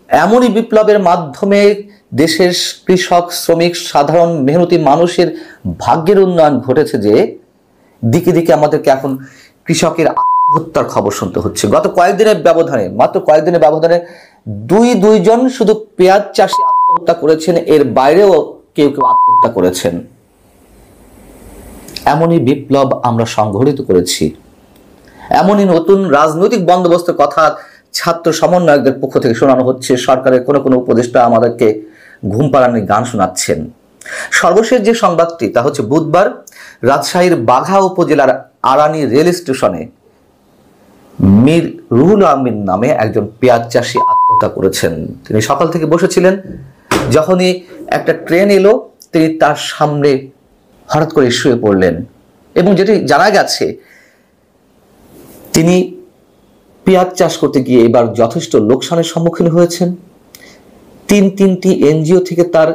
এমনই বিপ্লবের মাধ্যমে দেশের কৃষক, শ্রমিক, সাধারণ মেহনতি মানুষের ভাগ্যের উন্নয়ন ঘটেছে যে দিকে দিকে আমাদেরকে এখন কৃষকের আত্মহত্যার খবর শুনতে হচ্ছে। গত কয়েকদিনের ব্যবধানে, মাত্র কয়েকদিনের ব্যবধানে দুইজন শুধু পেঁয়াজ চাষি আত্মহত্যা করেছেন, এর বাইরেও কেউ কেউ আত্মহত্যা করেছেন। এমনই বিপ্লব আমরা সংঘটিত করেছি, এমনই নতুন রাজনৈতিক বন্দোবস্তের কথা ছাত্র সমন্বয়কদের পক্ষ থেকে শোনানো হচ্ছে। সরকারের কোনো কোনো উপদেষ্টা আমাদেরকে ঘুম পাড়ানোর গান শোনাচ্ছেন। সর্বশেষ যে সংবাদটি তা হচ্ছে বুধবার রাজশাহীর বাঘা উপজেলার আরানি রেল স্টেশনে মীর রুহুল আমিন নামে একজন পেঁয়াজ চাষি আত্মহত্যা করেছেন। তিনি সকাল থেকে বসেছিলেন, যখনই একটা ট্রেন এলো তিনি তার সামনে হঠাৎ করে শুয়ে পড়লেন এবং যেটি জানা গেছে তিনি পেঁয়াজ চাষ করতে গিয়ে এবার যথেষ্ট লোকসানের সম্মুখীন হয়েছেন। তিনটি এনজিও থেকে তার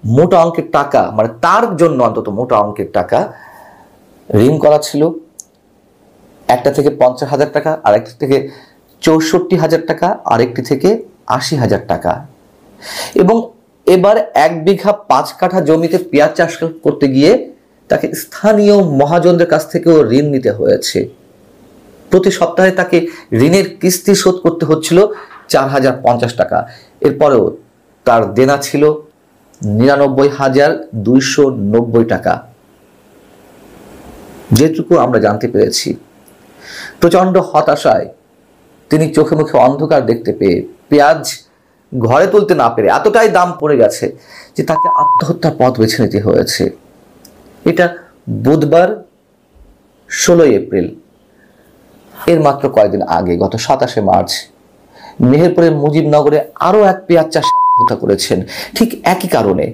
মোটা অঙ্কের টাকা, মানে তার জন্য অন্তত মোটা অঙ্কের টাকা ঋণ করা ছিল। একটা থেকে 50,000 টাকা, আরেকটি থেকে 64,000 টাকা, আরেকটি থেকে 80,000 টাকা। এবং এবার 1 বিঘা 5 কাঠা জমিতে পেঁয়াজ চাষ করতে গিয়ে তাকে স্থানীয় মহাজনদের কাছ থেকেও ঋণ নিতে হয়েছে। প্রতি সপ্তাহে তাকে ঋণের কিস্তি শোধ করতে হচ্ছিল 4,050 টাকা। এরপরেও তার দেনা ছিল 99,290 টাকা। যেটুকু আমরা জানতে পেরেছি, প্রচন্ড হতাশায় তিনি চোখে মুখে অন্ধকার দেখতে পেয়ে পেঁয়াজ ঘরে তুলতে না পেরে এতটাই দাম পড়ে গেছে যে তাকে আত্মহত্যার পথ বেছে নিতে হয়েছে। এটা বুধবার 16 এপ্রিল। এর মাত্র কয়েকদিন আগে গত 27 মার্চ মেহেরপুরের মুজিবনগরে আরো এক পেঁয়াজ চাষি আত্মহত্যা করেছেন ঠিক একই কারণে।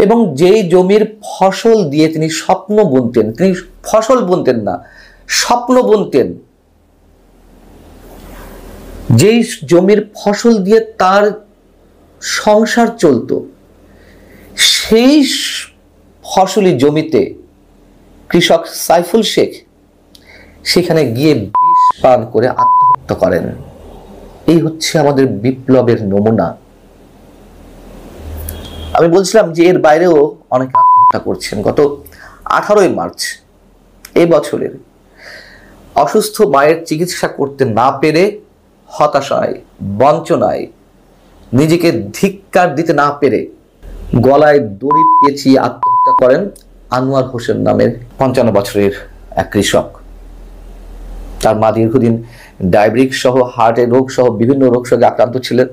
এবং যেই জমির ফসল দিয়ে তিনি স্বপ্ন বুনতেন, তিনি ফসল বুনতেন না, স্বপ্ন বুনতেন, যেই জমির ফসল দিয়ে তার সংসার চলত, সেই ফসলি জমিতে কৃষক সাইফুল শেখ সেখানে গিয়ে বিষ পান করে আত্মহত্যা করেন। এই হচ্ছে আমাদের বিপ্লবের নমুনা। আমি বলছিলাম যে এর বাইরেও অনেকে আত্মহত্যা করছেন। গত 18 মার্চ এই বছরের অসুস্থ মায়ের চিকিৎসা করতে না পেরে হতাশায়, বঞ্চনায়, নিজেকে ধিক্কার দিতে না পেরে গলায় দড়ি পেঁচিয়ে আত্মহত্যা করেন আনোয়ার হোসেন নামের 55 বছরের এক কৃষক। তার মা দীর্ঘদিন ডায়াবেটিক সহ হার্টের রোগ সহ বিভিন্ন রোগ সঙ্গে আক্রান্ত ছিলেন,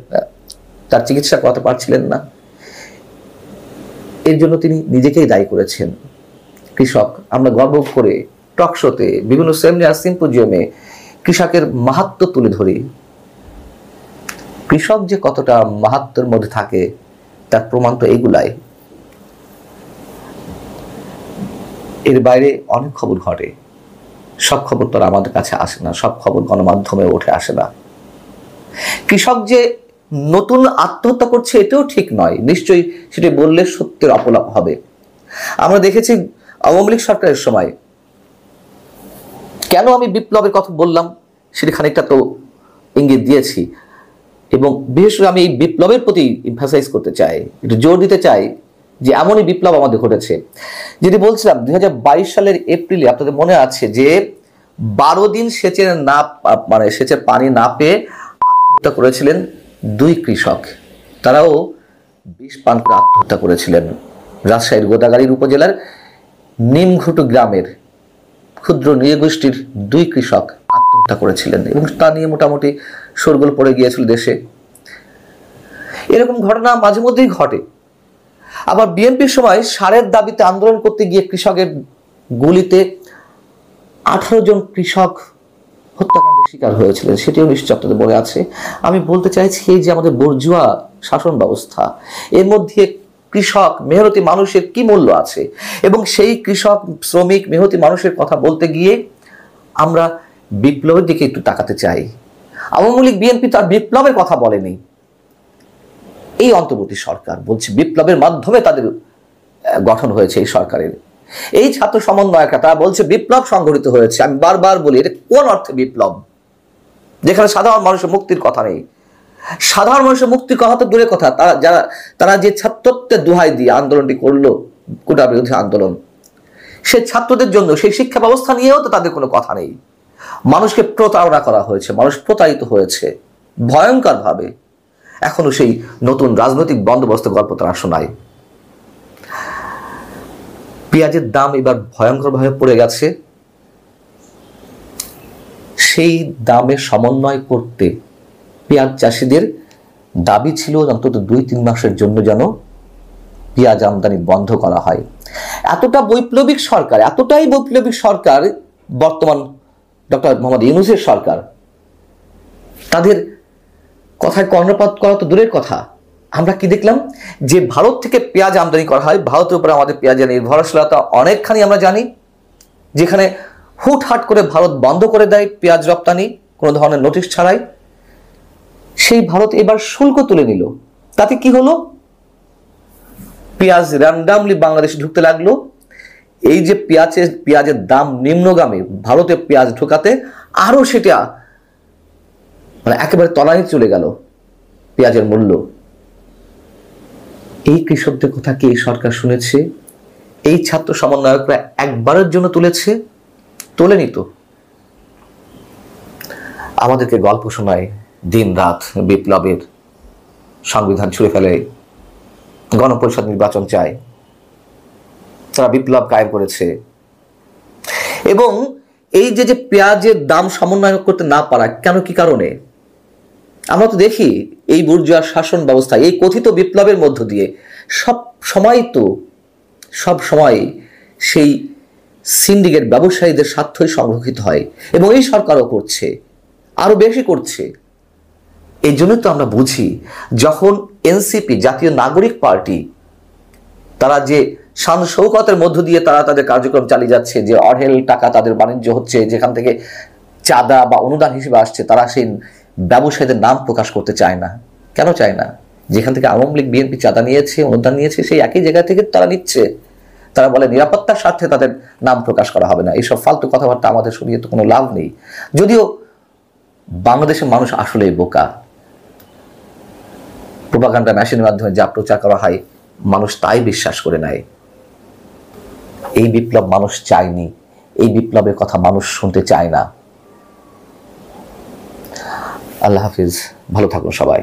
তার চিকিৎসা করাতে পারছিলেন না। এর জন্য তিনি নিজেকেই দায়ী করেছেন। কৃষক, আমরা গর্ব করে টক শোতে, বিভিন্ন সেমিনার, সিম্পোজিয়ামে কৃষকের মাহাত্ম্য তুলে ধরি। কৃষক যে কতটা মাহাত্ম্যের মধ্যে থাকে তার প্রমাণ তো এইগুলাই। এর বাইরে অনেক খবর ঘটে, সব খবর তো আমাদের কাছে আসে না, সব খবর গণমাধ্যমে উঠে আসে না। কৃষক যে নতুন আত্মহত্যা করছে এটাও ঠিক নয়, নিশ্চয়ই সেটা বললে সত্যের অপলাপ হবে। আমরা দেখেছি আওয়ামী লীগ সরকারের সময়, কেন আমি বিপ্লবের কথা বললাম সেটা খানিকটা তো ইঙ্গিত দিয়েছি। এবং বিশেষ করে আমি এই বিপ্লবের প্রতি এমফাসাইজ করতে চাই, একটু জোর দিতে চাই যে এমনই বিপ্লব আমাদের ঘটেছে। যেটি বলছিলাম 2022 সালের এপ্রিলে আপনাদের মনে আছে যে 12 দিন সেচের পানি না পেয়ে আত্মহত্যা করেছিলেন 2 কৃষক। তারাও বিষ পান করে আত্মহত্যা করেছিলেন। রাজশাহীর গোদাগাড়ীর উপজেলার নিমঘুটু গ্রামের ক্ষুদ্র নৃগোষ্ঠীর 2 কৃষক আত্মহত্যা করেছিলেন এবং তা নিয়ে মোটামুটি শোরগোল পড়ে গিয়েছিল দেশে। এরকম ঘটনা মাঝে মধ্যেই ঘটে। আবার বিএনপির সময় সারের দাবিতে আন্দোলন করতে গিয়ে কৃষকের গুলিতে 18 জন কৃষক হত্যাকাণ্ডের শিকার হয়েছিলেন, সেটিও নিশ্চয় আপনাদের মনে আছে। আমি বলতে চাইছি এই যে আমাদের বর্জুয়া শাসন ব্যবস্থা, এর মধ্যে কৃষক মেহনতি মানুষের কি মূল্য আছে, এবং সেই কৃষক, শ্রমিক, মেহনতি মানুষের কথা বলতে গিয়ে আমরা বিপ্লবের দিকে একটু তাকাতে চাই। আওয়ামী লীগ, বিএনপি তার বিপ্লবের কথা বলেনি। এই অন্তর্বর্তী সরকার বলছে বিপ্লবের মাধ্যমে তাদের গঠন হয়েছে এই সরকারের। এই ছাত্র সমন্বয়করা তারা বলছে বিপ্লব সংঘটিত হয়েছে। আমি বারবার বলি, এটা কোন অর্থে বিপ্লব, যেখানে সাধারণ মানুষের মুক্তির কথা নেই? সাধারণ মানুষের মুক্তি কথা তো দূরের কথা, তারা যে ছাত্রত্বের দোহাই দিয়ে আন্দোলনটি করলো, কোটা বিরোধী আন্দোলন, সেই ছাত্রদের জন্য সেই শিক্ষা ব্যবস্থা নিয়েও তো তাদের কোনো কথা নেই। মানুষকে প্রতারণা করা হয়েছে, মানুষ প্রতারিত হয়েছে ভয়ঙ্কর ভাবে। এখনো সেই নতুন রাজনৈতিক বন্দোবস্ত গল্প তারা শোনায়। পেঁয়াজের দাম এবার ভয়ঙ্করভাবে পড়ে গেছে। সেই দামে সমন্বয় করতে পেঁয়াজ চাষিদের দাবি ছিল অন্তত 2-3 মাসের জন্য যেন পেঁয়াজ আমদানি বন্ধ করা হয়। এতটাই বৈপ্লবিক সরকার বর্তমান ডক্টর মোহাম্মদ ইউনূসের সরকার, তাদের কথায় কর্ণপাত করা তো দূরের কথা। আমরা কি দেখলাম যে ভারত থেকে পেঁয়াজ আমদানি করা হয়, ভারতের উপরে আমাদের পেঁয়াজের নির্ভরশীলতা অনেকখানি আমরা জানি, যেখানে হুটহাট করে ভারত বন্ধ করে দেয় পেঁয়াজ রপ্তানি কোনো ধরনের নোটিশ ছাড়াই। সেই ভারত এবার শুল্ক তুলে নিল। তাতে কি হলো? পেঁয়াজ র্যান্ডামলি বাংলাদেশে ঢুকতে লাগলো। এই যে পেঁয়াজের দাম নিম্নগামী, ভারতে পেঁয়াজ ঢোকাতে আরো সেটা মানে একেবারে তলানিতে চলে গেল পেঁয়াজের মূল্য। এই কৃষকদের কথা কি এই সরকার শুনেছে? এই ছাত্র সমন্বয়করা একবারের জন্য তোলেনি তো। আমাদেরকে গল্প শোনায় দিন রাত, বিপ্লবের সংবিধান ছুঁড়ে ফেলে, গণপরিষদ নির্বাচন চায়, তারা বিপ্লব কায়েম করেছে। এবং এই যে পেঁয়াজের দাম সমন্বয় করতে না পারা, কেন, কি কারণে? আমরা তো দেখি এই বুর্জোয়া শাসন ব্যবস্থা, এই কথিত বিপ্লবের মধ্য দিয়ে সব সময় সেই সিন্ডিকেট ব্যবসায়ীদের স্বার্থই সংরক্ষিত হয়, এবং এই সরকারও করছে, আরো বেশি করছে। এই জন্য তো আমরা বুঝি যখন এনসিপি, জাতীয় নাগরিক পার্টি, তারা যে শান শৌকতের মধ্য দিয়ে তারা তাদের কার্যক্রম চালিয়ে যাচ্ছে, যে অঢেল টাকা তাদের বাণিজ্য হচ্ছে, যেখান থেকে চাঁদা বা অনুদান হিসেবে আসছে, তারা সেই ব্যবসায়ীদের নাম প্রকাশ করতে চায় না। কেন চায় না? যেখান থেকে আওয়ামী লীগ, বিএনপি চাঁদা নিয়েছে, অনুদান নিয়েছে, সেই একই জায়গা থেকে তারা নিচ্ছে। তারা বলে নিরাপত্তার স্বার্থে তাদের নাম প্রকাশ করা হবে না। এইসব ফালতু কথাবার্তা আমাদের শুনিয়ে তো কোনো লাভ নেই। যদিও বাংলাদেশের মানুষ আসলেই বোকা। প্রোপাগান্ডা মেশিনের মাধ্যমে যা প্রচার করা হয়, মানুষ তাই বিশ্বাস করে নেয়। এই বিপ্লব মানুষ চায়নি, এই বিপ্লবের কথা মানুষ শুনতে চায় না। আল্লাহ হাফিজ, ভালো থাকুন সবাই।